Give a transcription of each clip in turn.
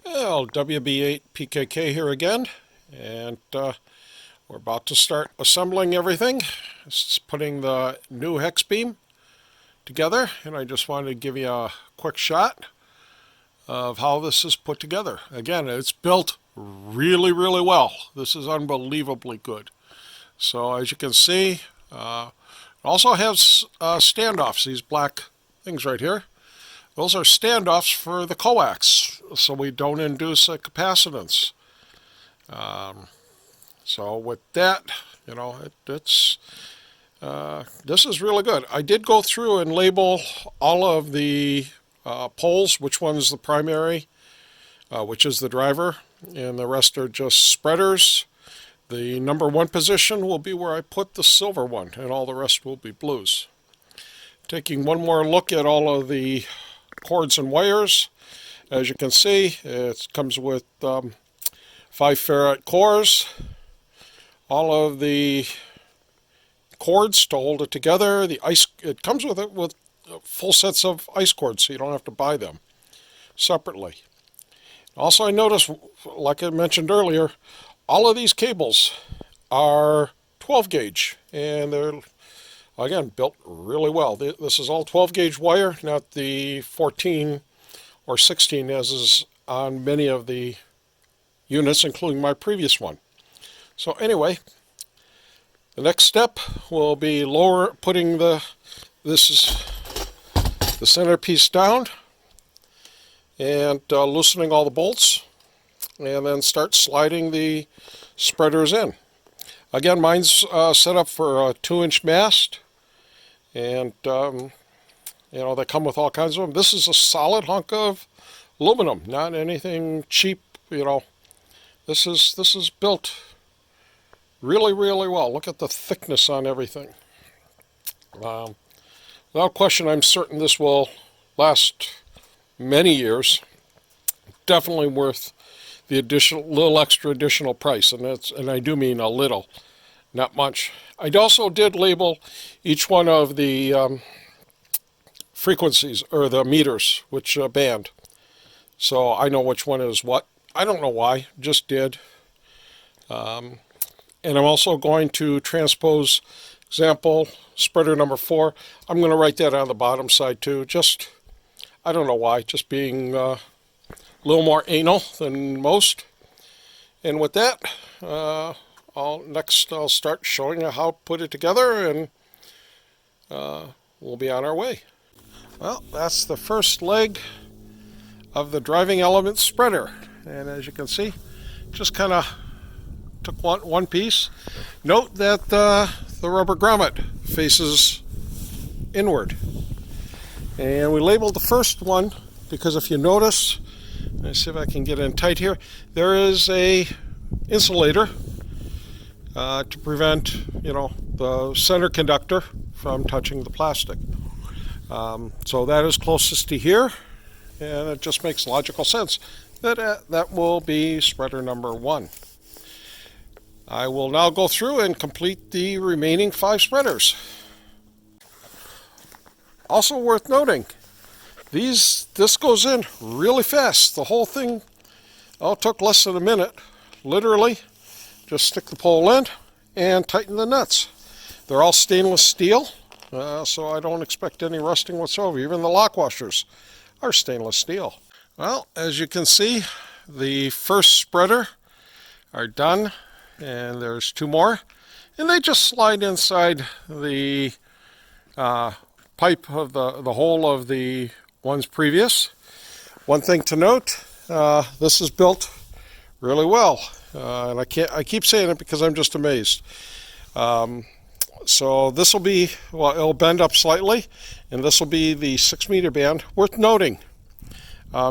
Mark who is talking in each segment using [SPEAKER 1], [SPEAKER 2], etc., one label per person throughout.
[SPEAKER 1] Well, WB8PKK here again, and we're about to start assembling everything. It's putting the new hex beam together, and I just wanted to give you a quick shot of how this is put together. Again, it's built really well. This is unbelievably good. So as you can see, it also has standoffs, these black things right here. Those are standoffs for the coax, so we don't induce a capacitance. So with that, you know, this is really good. I did go through and label all of the poles, which one's the primary, which is the driver, and the rest are just spreaders. The number one position will be where I put the silver one, and all the rest will be blues. Taking one more look at all of the cords and wires. As you can see, it comes with 5 ferrite cores, all of the cords to hold it together. It comes with full sets of ice cords, so you don't have to buy them separately. Also, I noticed, like I mentioned earlier, all of these cables are 12 gauge, and they're again built really well. This is all 12 gauge wire, not the 14 or 16 as is on many of the units, including my previous one. So anyway, the next step will be putting this is the centerpiece down and loosening all the bolts, and then start sliding the spreaders in. Again, mine's set up for a 2-inch mast, and you know, they come with all kinds of them. This is a solid hunk of aluminum, not anything cheap. You know, this is built really well. Look at the thickness on everything. Without question, I'm certain this will last many years. Definitely worth the little extra additional price, and I do mean a little, not much. I also did label each one of the frequencies, or the meters, which band, so I know which one is what. I don't know why, just did. And I'm also going to transpose, example, spreader number 4. I'm going to write that on the bottom side too. Just, I don't know why, just being a little more anal than most. And with that, I'll start showing you how to put it together, and we'll be on our way. Well, that's the first leg of the driving element spreader, and as you can see, just kind of took one piece. Note that the rubber grommet faces inward, and we labeled the first one because if you notice, let me see if I can get in tight here, there is a insulator to prevent, you know, the center conductor from touching the plastic. So that is closest to here, and it just makes logical sense that that will be spreader number 1. I will now go through and complete the remaining 5 spreaders. Also worth noting, this goes in really fast. The whole thing, it took less than a minute. Literally, just stick the pole in and tighten the nuts. They're all stainless steel, so I don't expect any rusting whatsoever. Even the lock washers are stainless steel. Well, as you can see, the first spreader are done, and there's 2 more, and they just slide inside the pipe of the hole of the ones previous. One thing to note, this is built really well, and I keep saying it because I'm just amazed. So this will be, well, it'll bend up slightly, and this will be the 6-meter band. Worth noting,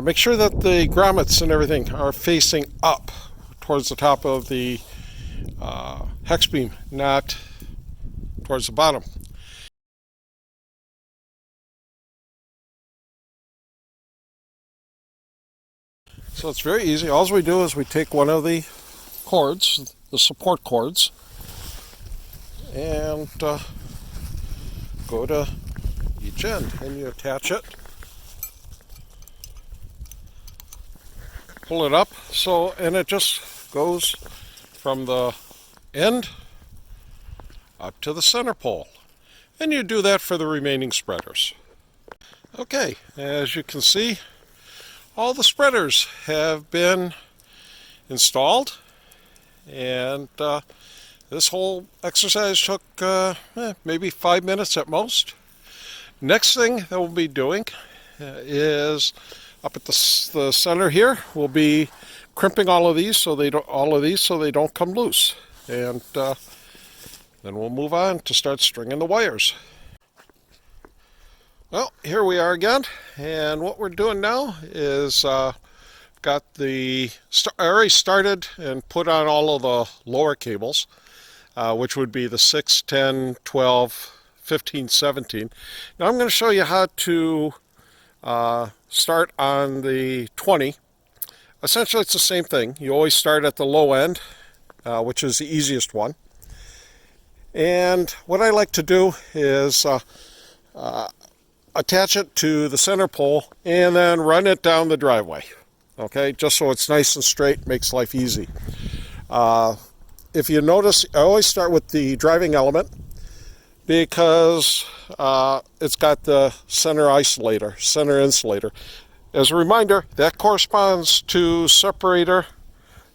[SPEAKER 1] make sure that the grommets and everything are facing up towards the top of the hex beam, not towards the bottom. So it's very easy. All we do is we take one of the cords, the support cords, and go to each end, and you attach it pull it up, and it just goes from the end up to the center pole. And you do that for the remaining spreaders. Okay, as you can see, all the spreaders have been installed, and this whole exercise took maybe 5 minutes at most. Next thing that we'll be doing is up at the center here. We'll be crimping all of these so they don't come loose, and then we'll move on to start stringing the wires. Well, here we are again, and what we're doing now is I already started and put on all of the lower cables, which would be the 6, 10, 12, 15, 17. Now I'm going to show you how to start on the 20. Essentially it's the same thing. You always start at the low end, which is the easiest one. And what I like to do is attach it to the center pole and then run it down the driveway. Okay, just so it's nice and straight, makes life easy. If you notice, I always start with the driving element because it's got the center insulator. As a reminder, that corresponds to separator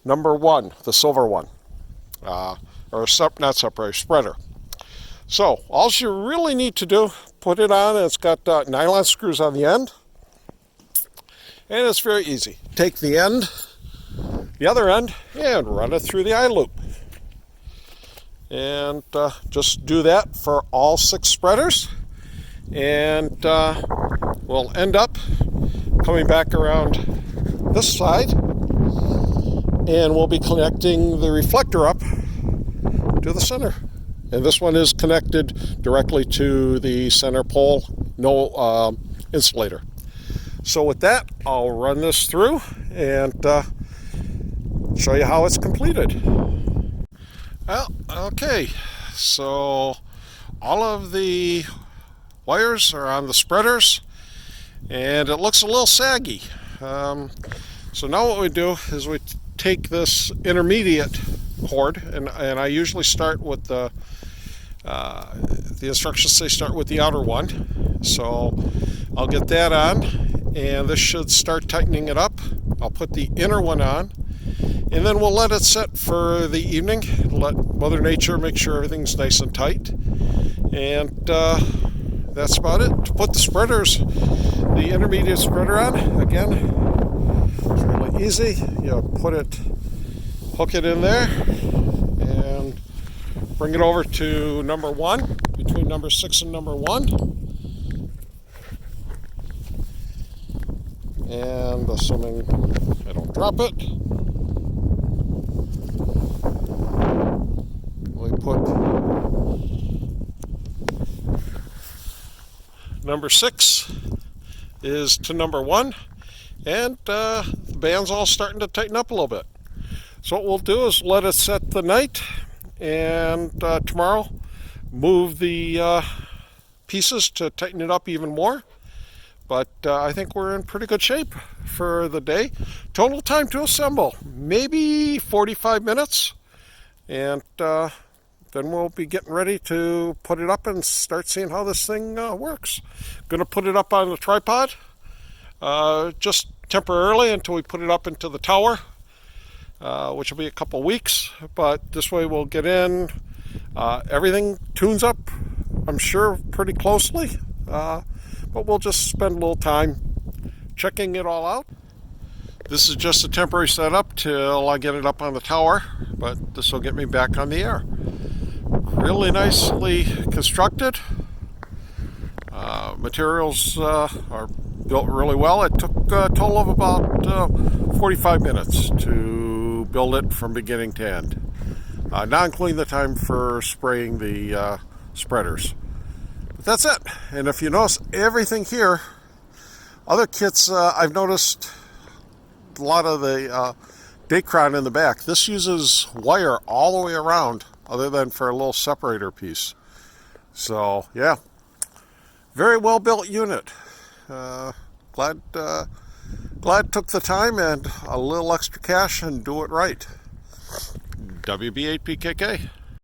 [SPEAKER 1] number 1, the silver one, spreader. So all you really need to do, put it on, and it's got nylon screws on the end, and it's very easy. Take the other end, and run it through the eye loop. And just do that for all 6 spreaders, and we'll end up coming back around this side, and we'll be connecting the reflector up to the center. And this one is connected directly to the center pole, no insulator. So with that, I'll run this through and show you how it's completed. Well, okay, so all of the wires are on the spreaders, and it looks a little saggy. So now what we do is we take this intermediate cord, and I usually start with the instructions say start with the outer one. So I'll get that on, and this should start tightening it up. I'll put the inner one on, and then we'll let it set for the evening, let Mother Nature make sure everything's nice and tight. And that's about it. To put the spreaders, the intermediate spreader on, again, it's really easy. You hook it in there, and bring it over to number 1, between number 6 and number 1. And assuming I don't drop it, we put number 6 is to number 1, and the band's all starting to tighten up a little bit. So what we'll do is let it set the night, and tomorrow move the pieces to tighten it up even more. But I think we're in pretty good shape for the day. Total time to assemble, maybe 45 minutes. And then we'll be getting ready to put it up and start seeing how this thing works. Going to put it up on the tripod just temporarily until we put it up into the tower, which will be a couple weeks. But this way we'll get in. Everything tunes up, I'm sure, pretty closely. But we'll just spend a little time checking it all out. This is just a temporary setup till I get it up on the tower, but this will get me back on the air. Really constructed. Materials are built really well. It took a total of about 45 minutes to build it from beginning to end, not including the time for spraying the spreaders. But that's it. And if you notice everything here, other kits, I've noticed a lot of the Dacron in the back. This uses wire all the way around, other than for a little separator piece. So yeah, very well built unit. Glad Glad took the time and a little extra cash and do it right. WB8PKK.